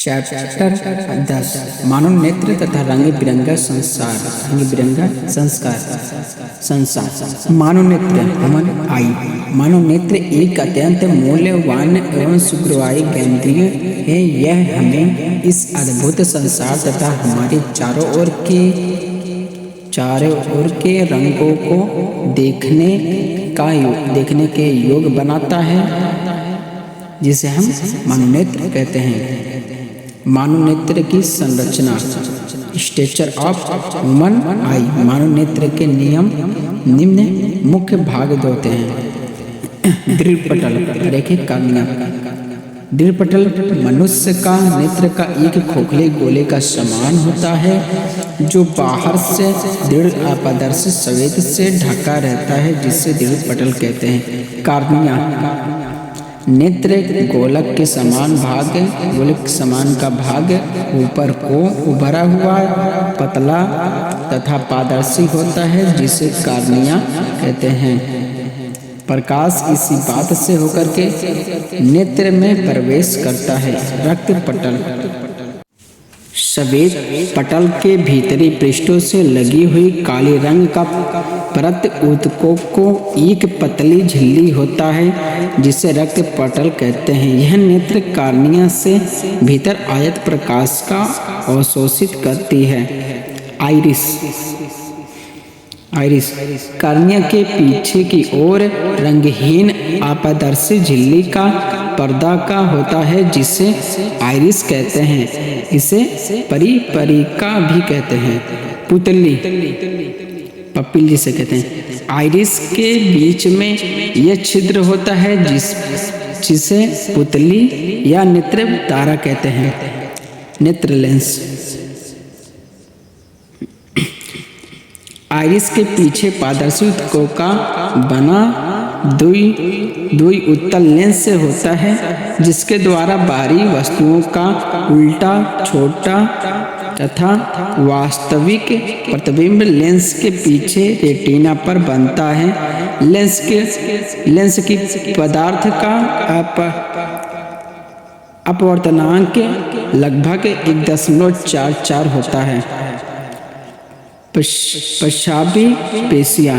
Chapter 10 मानव नेत्र तथा रंग बिरंगा संसार। रंग बिरंगा संसार। मानव नेत्र हमारे आई। मानव नेत्र एक अत्यंत मूल्यवान एवं सुग्रवाही ज्ञानेंद्रिय है। यह हमें इस अद्भुत संसार तथा हमारे चारों ओर के रंगों को देखने के योग बनाता है, जिसे हम मानव नेत्र कहते हैं। मानव नेत्र की संरचना। Structure of human eye. मानव नेत्र के निम्न मुख्य भाग होते हैं। दृढ़पटल रेखे कर्णिया। दृढ़पटल मनुष्य का नेत्र का एक खोखले गोले का समान होता है, जो बाहर से दृढ़ अपारदर्शी सफेद से ढका रहता है, जिसे दृढ़पटल कहते हैं। कर्णिया नेत्र गोलक के समान का भाग ऊपर को उभरा हुआ पतला तथा पारदर्शी होता है, जिसे कर्णिया कहते हैं। प्रकाश इसी बात से होकर के नेत्र में प्रवेश करता है। रक्त पटल। सफेद पटल के भीतरी पृष्ठों से लगी हुई काले रंग का परत ऊतकों को एक पतली झिल्ली होता है, जिसे रक्त पटल कहते हैं। यह नेत्र कर्णिया से भीतर आयत प्रकाश का अवशोषित करती है। आइरिस। कर्णिया के पीछे की ओर रंगहीन अपारदर्शी झिल्ली का पर्दा का होता है, जिसे आइरिस कहते हैं। इसे परिपरिका भी कहते हैं। पुतली पपिल जिसे कहते हैं। आइरिस के बीच में यह छिद्र होता है, जिसे पुतली या नेत्र तारा कहते हैं। नेत्र लेंस। आइरिस के पीछे पारदर्शी ऊतकों का बना दुई उत्तल लेंस से होता है, जिसके द्वारा बाहरी वस्तुओं का उल्टा छोटा तथा वास्तविक प्रतिबिंब लेंस के पीछे रेटिना पर बनता है। लेंस की पदार्थ का अपवर्तनांक लगभग 1.44 होता है। पेशाबी पेशियां।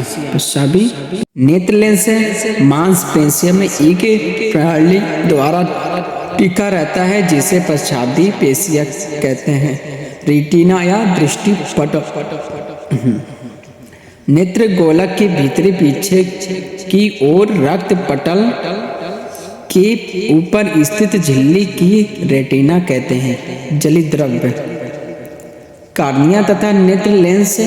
नेत्र लेंस मांसपेशियों में एक प्रणाली द्वारा टिका रहता है, जिसे पेशाबी पेशियां कहते हैं। रेटिना या दृष्टि पटल। नेत्र गोलक के भीतरी पीछे की ओर रक्त पटल के ऊपर स्थित झिल्ली की रेटिना कहते हैं। जली द्रव्य। कर्णिया तथा नेत्र लेंस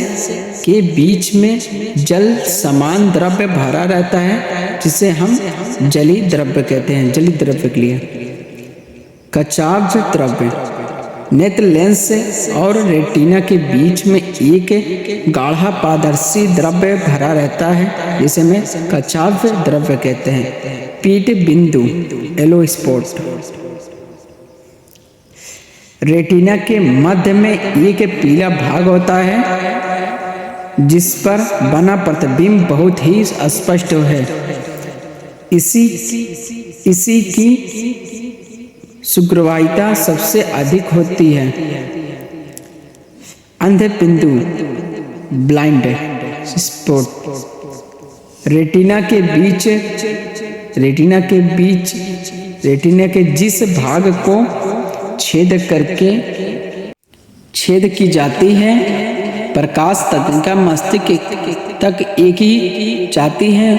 के बीच में जल समान द्रव्य भरा रहता है, जिसे हम जली द्रव्य कहते हैं। जली द्रव्य के लिए कचाव द्रव्य। नेत्र लेंस और रेटिना के बीच में एक गाढ़ा पारदर्शी द्रव्य भरा रहता है, जिसे में कचाव द्रव्य कहते हैं। पीठ बिंदु येलो स्पॉट। रेटिना के मध्य में एक पीला भाग होता है, जिस पर बना प्रतिबिंब बहुत ही स्पष्ट है। इसी की सुग्रवाहिता सबसे अधिक होती है। अंध बिंदु ब्लाइंड स्पॉट। रेटिना के जिस भाग को छेद की जाती है, प्रकाश तंत्रिका मस्तिष्क तक एक ही जाती है,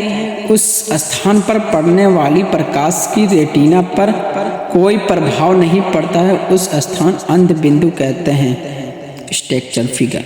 उस स्थान पर पड़ने वाली प्रकाश की रेटिना पर कोई प्रभाव नहीं पड़ता है। उस स्थान अंध बिंदु कहते हैं। Structure figure.